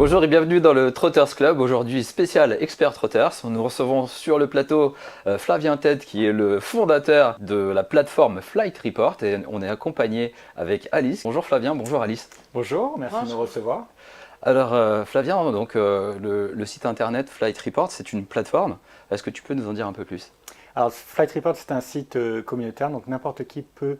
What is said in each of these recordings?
Bonjour et bienvenue dans le Trotters Club. Aujourd'hui, spécial expert Trotters. Nous recevons sur le plateau Flavien Ted, qui est le fondateur de la plateforme Flight Report, et on est accompagné avec Alice. Bonjour Flavien, bonjour Alice. Bonjour, merci de me recevoir. Alors Flavien, donc, le site internet Flight Report, c'est une plateforme. Est-ce que tu peux nous en dire un peu plus? Alors, Flight Report, c'est un site communautaire, donc n'importe qui peut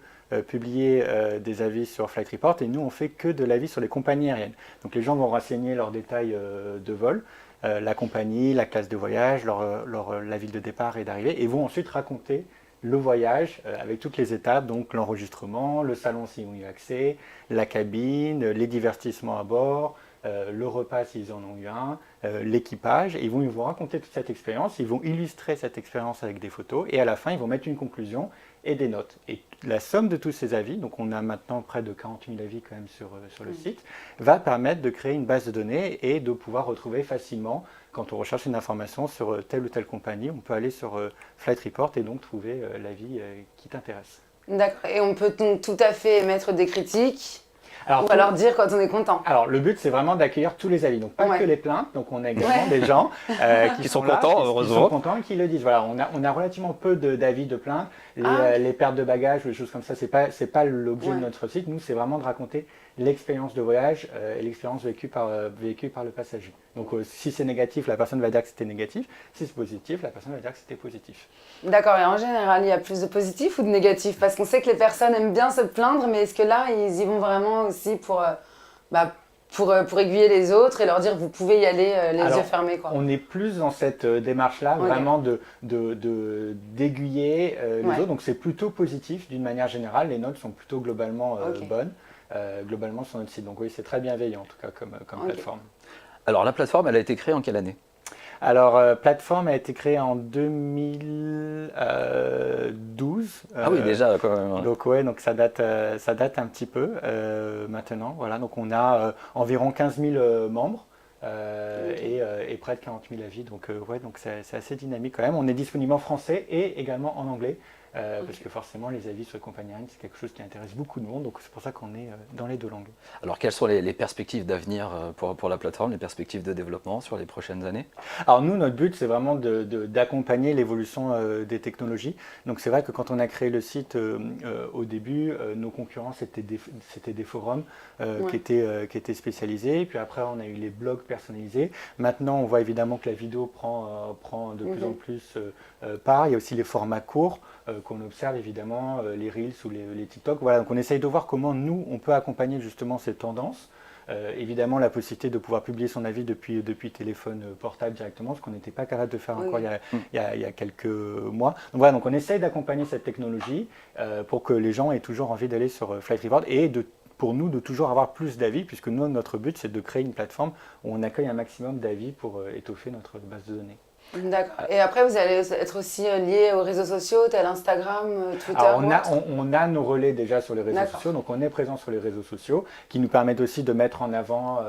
publier des avis sur Flight Report, et nous, on fait que de l'avis sur les compagnies aériennes. Donc, les gens vont renseigner leurs détails de vol, la compagnie, la classe de voyage, la ville de départ et d'arrivée, et vont ensuite raconter le voyage avec toutes les étapes, donc l'enregistrement, le salon s'ils ont eu accès, la cabine, les divertissements à bord, le repas s'ils en ont eu un, l'équipage, et ils vont vous raconter toute cette expérience, ils vont illustrer cette expérience avec des photos, et à la fin, ils vont mettre une conclusion et des notes. Et la somme de tous ces avis, donc on a maintenant près de 40 000 avis quand même sur le site, va permettre de créer une base de données et de pouvoir retrouver facilement, quand on recherche une information sur telle ou telle compagnie, on peut aller sur Flight Report et donc trouver l'avis qui t'intéresse. D'accord, et on peut donc tout à fait émettre des critiques. Alors, ou alors dire quand on est content. Alors le but c'est vraiment d'accueillir tous les avis, donc pas que les plaintes, donc on a également des gens qui sont contents, heureusement. Qui sont contents et qui le disent. Voilà, on a relativement peu d'avis de plaintes, les pertes de bagages ou des choses comme ça, c'est pas l'objet de notre site. Nous c'est vraiment de raconter l'expérience de voyage et l'expérience vécue par le passager. Donc si c'est négatif, la personne va dire que c'était négatif, si c'est positif, la personne va dire que c'était positif. D'accord, et en général il y a plus de positifs ou de négatifs? Parce qu'on sait que les personnes aiment bien se plaindre, mais est-ce que là ils y vont vraiment aussi pour aiguiller les autres et leur dire vous pouvez y aller yeux fermés, quoi. On est plus dans cette démarche-là, vraiment d'aiguiller les autres. Donc c'est plutôt positif d'une manière générale. Les notes sont plutôt globalement bonnes, globalement sur notre site. Donc oui, c'est très bienveillant en tout cas comme plateforme. Alors la plateforme, elle a été créée en quelle année? Alors, plateforme a été créée en 2012. Ah oui, déjà quand même. Donc ouais, donc ça date un petit peu maintenant. Voilà, donc on a environ 15 000 membres et près de 40 000 avis. Donc ouais, donc c'est assez dynamique quand même. On est disponible en français et également en anglais. Parce que forcément les avis sur les compagnies aériennes c'est quelque chose qui intéresse beaucoup de monde, donc c'est pour ça qu'on est dans les deux langues. Alors quelles sont les perspectives d'avenir pour la plateforme, les perspectives de développement sur les prochaines années? Alors nous, notre but c'est vraiment d'accompagner l'évolution des technologies. Donc c'est vrai que quand on a créé le site au début, nos concurrents c'était des forums qui étaient spécialisés, puis après on a eu les blogs personnalisés. Maintenant on voit évidemment que la vidéo prend de plus en plus part. Il y a aussi les formats courts qu'on observe évidemment, les Reels ou les TikTok. Voilà, donc on essaye de voir comment nous, on peut accompagner justement ces tendances. Évidemment, la possibilité de pouvoir publier son avis depuis téléphone portable directement, ce qu'on n'était pas capable de faire encore il y a quelques mois. Donc voilà, donc on essaye d'accompagner cette technologie pour que les gens aient toujours envie d'aller sur Flight Report et pour nous de toujours avoir plus d'avis, puisque nous, notre but, c'est de créer une plateforme où on accueille un maximum d'avis pour étoffer notre base de données. D'accord. Et après, vous allez être aussi lié aux réseaux sociaux, tel Instagram, Twitter? Alors, on a nos relais déjà sur les réseaux sociaux, donc on est présent sur les réseaux sociaux, qui nous permettent aussi de mettre en avant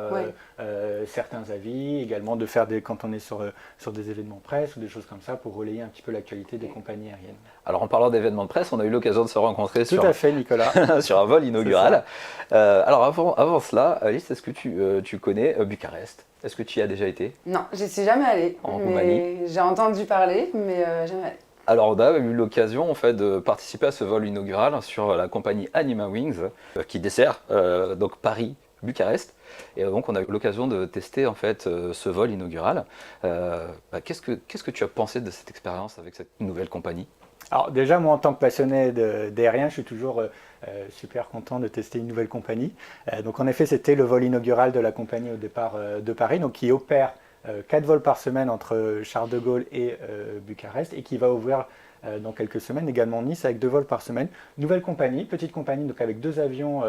certains avis, également de faire quand on est sur des événements presse ou des choses comme ça, pour relayer un petit peu l'actualité des compagnies aériennes. Alors en parlant d'événements de presse, on a eu l'occasion de se rencontrer Tout à fait, Nicolas. sur un vol inaugural. Alors avant cela, Alice, est-ce que tu connais Bucarest? Est-ce que tu y as déjà été? Non, j'y suis jamais allée. En Roumanie? J'ai entendu parler, mais jamais allée. Alors on a eu l'occasion en fait de participer à ce vol inaugural sur la compagnie Anima Wings qui dessert donc Paris-Bucarest. Et donc on a eu l'occasion de tester en fait ce vol inaugural. Qu'est-ce que tu as pensé de cette expérience avec cette nouvelle compagnie? Alors déjà, moi en tant que passionné d'aérien, je suis toujours super content de tester une nouvelle compagnie. Donc en effet, c'était le vol inaugural de la compagnie au départ de Paris, donc qui opère 4 vols par semaine entre Charles de Gaulle et Bucarest, et qui va ouvrir dans quelques semaines également Nice avec 2 vols par semaine. Nouvelle compagnie, petite compagnie, donc avec 2 avions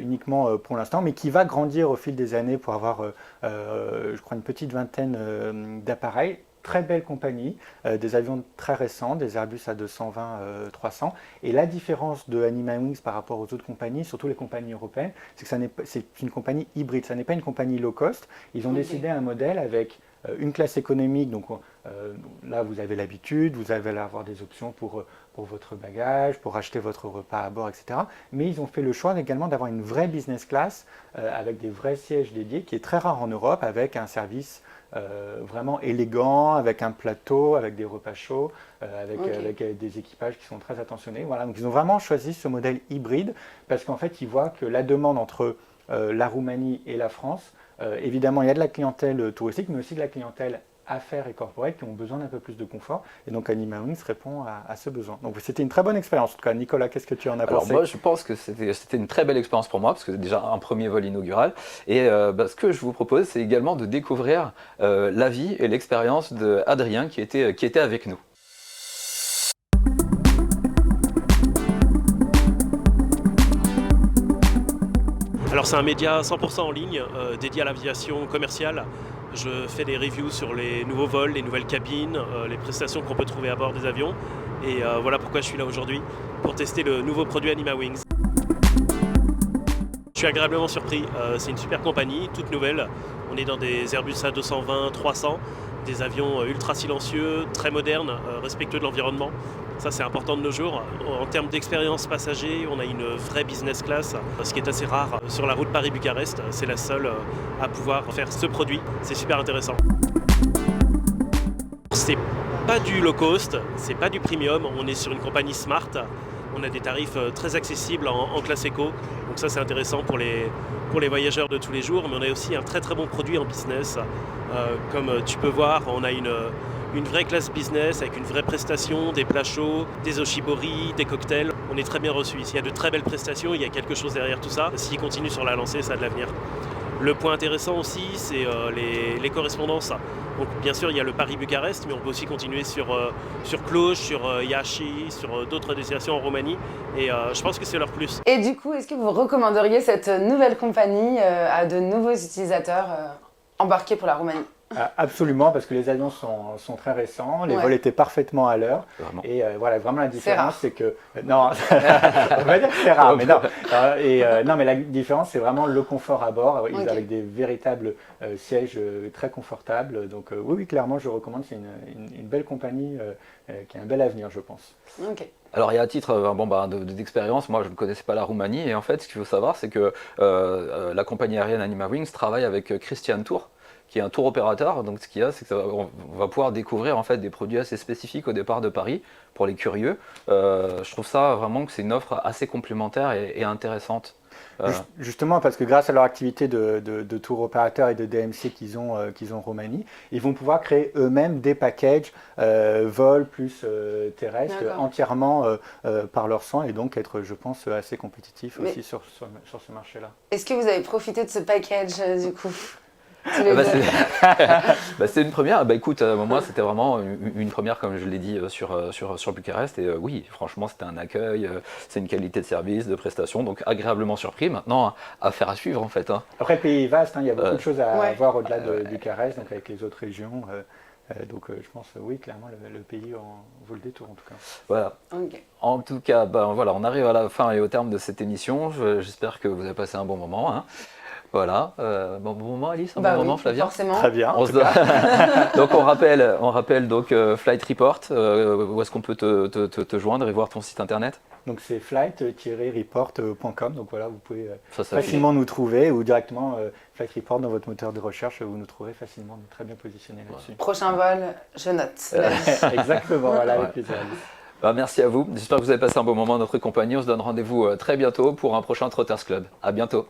uniquement pour l'instant, mais qui va grandir au fil des années pour avoir, je crois, une petite vingtaine d'appareils. Très belle compagnie, des avions très récents, des Airbus A220-300. Et la différence de Anima Wings par rapport aux autres compagnies, surtout les compagnies européennes, c'est que c'est une compagnie hybride, ça n'est pas une compagnie low cost. Ils ont décidé un modèle avec une classe économique, donc Là, vous avez l'habitude, vous allez avoir des options pour votre bagage, pour acheter votre repas à bord, etc. Mais ils ont fait le choix également d'avoir une vraie business class avec des vrais sièges dédiés, qui est très rare en Europe, avec un service vraiment élégant, avec un plateau, avec des repas chauds, avec des équipages qui sont très attentionnés. Voilà. Donc ils ont vraiment choisi ce modèle hybride parce qu'en fait, ils voient que la demande entre la Roumanie et la France, évidemment, il y a de la clientèle touristique, mais aussi de la clientèle affaires et corporate qui ont besoin d'un peu plus de confort. Et donc Anima Wings répond à ce besoin. Donc c'était une très bonne expérience. En tout cas, Nicolas, qu'est-ce que tu en as pensé? Alors moi, je pense que c'était une très belle expérience pour moi, parce que c'est déjà un premier vol inaugural. Et ce que je vous propose, c'est également de découvrir la vie et l'expérience d'Adrien qui était avec nous. Alors c'est un média 100% en ligne, dédié à l'aviation commerciale. Je fais des reviews sur les nouveaux vols, les nouvelles cabines, les prestations qu'on peut trouver à bord des avions. Et voilà pourquoi je suis là aujourd'hui, pour tester le nouveau produit Anima Wings. Je suis agréablement surpris, c'est une super compagnie, toute nouvelle. On est dans des Airbus A220, 300, des avions ultra silencieux, très modernes, respectueux de l'environnement. Ça c'est important de nos jours. En termes d'expérience passager, on a une vraie business class, ce qui est assez rare sur la route Paris-Bucarest. C'est la seule à pouvoir faire ce produit. C'est super intéressant. C'est pas du low cost, c'est pas du premium. On est sur une compagnie smart. On a des tarifs très accessibles en classe éco. Donc ça c'est intéressant pour les voyageurs de tous les jours. Mais on a aussi un très très bon produit en business. Comme tu peux voir, on a une vraie classe business avec une vraie prestation, des plats chauds, des oshibori, des cocktails. On est très bien reçus ici. Il y a de très belles prestations, il y a quelque chose derrière tout ça. S'ils continuent sur la lancée, ça a de l'avenir. Le point intéressant aussi, c'est les correspondances. Donc bien sûr, il y a le Paris-Bucarest, mais on peut aussi continuer sur Cluj, sur Iași, sur d'autres destinations en Roumanie. Et je pense que c'est leur plus. Et du coup, est-ce que vous recommanderiez cette nouvelle compagnie à de nouveaux utilisateurs embarqués pour la Roumanie? Absolument, parce que les avions sont très récents, les Ouais. vols étaient parfaitement à l'heure. Vraiment. Et voilà, vraiment la C'est différence, rare. c'est que... Non, on va dire que c'est rare, mais non. Non, mais la différence, c'est vraiment le confort à bord, Ok. avec des véritables sièges très confortables. Donc oui, clairement, je recommande, c'est une belle compagnie qui a un bel avenir, je pense. Ok. Alors, il y a à titre d'expérience, moi je ne connaissais pas la Roumanie, et en fait, ce qu'il faut savoir, c'est que la compagnie aérienne Anima Wings travaille avec Christian Tour, qui est un tour opérateur. Donc, ce qu'il y a, c'est qu'on va pouvoir découvrir en fait des produits assez spécifiques au départ de Paris pour les curieux. Je trouve ça vraiment que c'est une offre assez complémentaire et intéressante. Justement, parce que grâce à leur activité de tour opérateur et de DMC qu'ils ont en Roumanie, ils vont pouvoir créer eux-mêmes des packages vol plus terrestre D'accord. entièrement par leur soin et donc être, je pense, assez compétitifs Mais- aussi sur ce marché-là. Est-ce que vous avez profité de ce package du coup? Tous les Bah, deux. c'est une première. Bah, écoute, moi c'était vraiment une première, comme je l'ai dit, sur Bucarest. Et oui, franchement, c'était un accueil, c'est une qualité de service, de prestation, donc agréablement surpris. Maintenant, affaire à suivre en fait. Hein. Après, le pays est vaste, hein, il y a beaucoup de choses à Ouais. voir au-delà de Bucarest, donc avec les autres régions. Donc je pense, oui, clairement, le pays en vaut le détour en tout cas. Voilà. Ok. En tout cas, ben, voilà, on arrive à la fin et au terme de cette émission. J'espère que vous avez passé un bon moment. Hein. Voilà. Bon moment, Alice, un Bah bon oui, moment, Flavien. forcément. Très bien. On se donne- Donc on rappelle donc Flight Report. Où est-ce qu'on peut te joindre et voir ton site internet? Donc c'est flight-report.com, donc voilà, vous pouvez Ça s'affiche. facilement nous trouver ou directement Flight Report dans votre moteur de recherche, vous nous trouverez facilement, on est très bien positionné là-dessus. Prochain vol, je note. Exactement, voilà, Ouais. avec plaisir. Bah, merci à vous. J'espère que vous avez passé un bon moment en notre compagnie. On se donne rendez-vous très bientôt pour un prochain Trotters Club. À bientôt.